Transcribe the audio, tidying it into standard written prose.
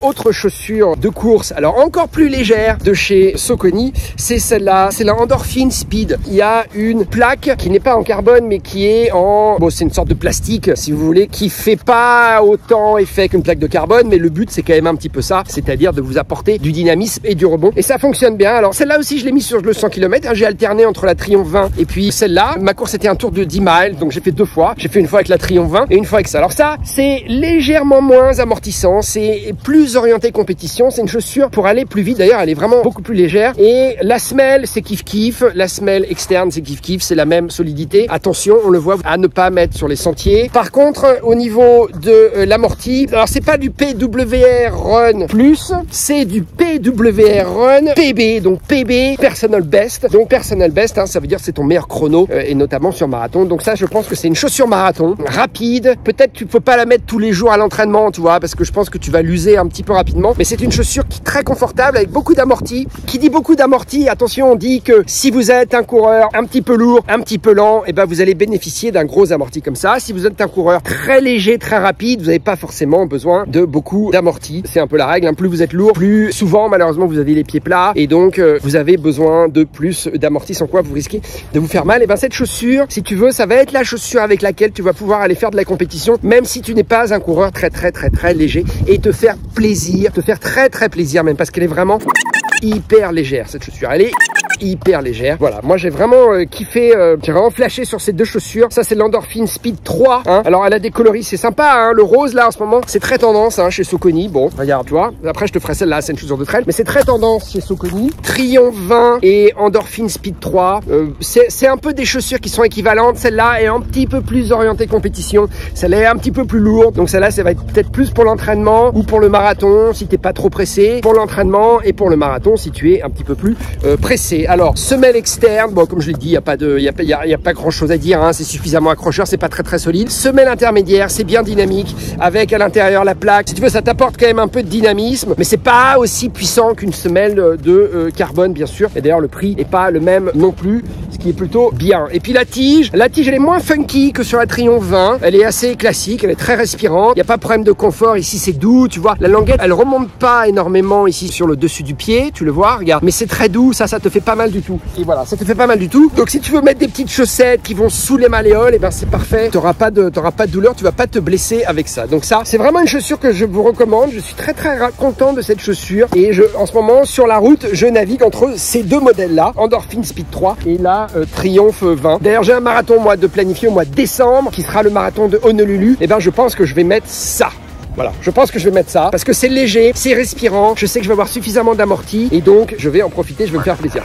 Autre chaussure de course, alors encore plus légère de chez Saucony, c'est celle-là, c'est la Endorphin Speed. Il y a une plaque qui n'est pas en carbone mais qui est en... Bon, c'est une sorte de plastique, si vous voulez, qui fait pas autant effet qu'une plaque de carbone, mais le but c'est quand même un petit peu ça, c'est-à-dire de vous apporter du dynamisme et du rebond. Et ça fonctionne bien. Alors celle-là aussi je l'ai mise sur le 100 km, hein, j'ai alterné entre la Triumph 20 et puis celle-là. Ma course était un tour de 10 miles, donc j'ai fait 2 fois. J'ai fait une fois avec la Triumph 20 et une fois avec ça. Alors ça, c'est légèrement moins amortissant, c'est plus orienté compétition, c'est une chaussure pour aller plus vite. D'ailleurs, elle est vraiment beaucoup plus légère. Et la semelle, c'est kiff-kiff. La semelle externe, c'est kiff-kiff. C'est la même solidité. Attention, on le voit, à ne pas mettre sur les sentiers. Par contre, au niveau de l'amorti, alors c'est pas du PWR Run Plus, c'est du PWR Run PB. Donc PB, Personal Best. Donc Personal Best, hein, ça veut dire c'est ton meilleur chrono, et notamment sur marathon. Donc ça, je pense que c'est une chaussure marathon, rapide. Peut-être tu peux pas la mettre tous les jours à l'entraînement, tu vois, parce que je pense que tu vas l'user un petit peu rapidement. Mais c'est une chaussure qui est très confortable avec beaucoup d'amorti. Qui dit beaucoup d'amorti, attention, on dit que si vous êtes un coureur un petit peu lourd, un petit peu lent, et ben vous allez bénéficier d'un gros amorti comme ça. Si vous êtes un coureur très léger, très rapide, vous n'avez pas forcément besoin de beaucoup d'amorti. C'est un peu la règle, hein. Plus vous êtes lourd, plus souvent malheureusement vous avez les pieds plats et donc vous avez besoin de plus d'amorti, sans quoi vous risquez de vous faire mal. Et ben cette chaussure, si tu veux, ça va être la chaussure avec laquelle tu vas pouvoir aller faire de la compétition, même si tu n'es pas un coureur très léger, et te faire plaisir, te faire très plaisir même, parce qu'elle est vraiment hyper légère cette chaussure. Elle est hyper légère. Voilà, moi j'ai vraiment kiffé, j'ai vraiment flashé sur ces deux chaussures. Ça c'est l'Endorphin Speed 3, hein. Alors elle a des coloris, c'est sympa, hein. Le rose là en ce moment, c'est très tendance, hein, chez Saucony. Bon, regarde, tu vois. Après je te ferai celle-là, c'est une chaussure de trail, mais c'est très tendance chez Saucony. Triumph 20 et Endorphin Speed 3, c'est un peu des chaussures qui sont équivalentes. Celle-là est un petit peu plus orientée compétition, celle-là est un petit peu plus lourde, donc celle-là ça va être peut-être plus pour l'entraînement ou pour le marathon si t'es pas trop pressé, pour l'entraînement et pour le marathon si tu es un petit peu plus pressé. Alors, semelle externe, bon, comme je l'ai dit, il n'y a pas grand chose à dire, hein, c'est suffisamment accrocheur, c'est pas très solide. Semelle intermédiaire, c'est bien dynamique, avec à l'intérieur la plaque. Si tu veux, ça t'apporte quand même un peu de dynamisme, mais c'est pas aussi puissant qu'une semelle de carbone, bien sûr. Et d'ailleurs, le prix n'est pas le même non plus, ce qui est plutôt bien. Et puis la tige, elle est moins funky que sur la Triumph 20. Elle est assez classique, elle est très respirante. Il n'y a pas de problème de confort. Ici, c'est doux, tu vois. La languette, elle remonte pas énormément ici sur le dessus du pied, tu le vois, regarde. Mais c'est très doux, ça te fait pas mal du tout. Et voilà, ça te fait pas mal du tout. Donc si tu veux mettre des petites chaussettes qui vont sous les malléoles, et ben c'est parfait. T'auras pas de douleur, tu vas pas te blesser avec ça. Donc ça, c'est vraiment une chaussure que je vous recommande. Je suis très content de cette chaussure. Et en ce moment, sur la route, je navigue entre ces deux modèles-là, Endorphin Speed 3 et la Triumph 20. D'ailleurs, j'ai un marathon, moi, de planifier au mois de décembre, qui sera le marathon de Honolulu. Et ben je pense que je vais mettre ça. Voilà, je pense que je vais mettre ça parce que c'est léger, c'est respirant, je sais que je vais avoir suffisamment d'amorti et donc je vais en profiter, je vais me faire plaisir.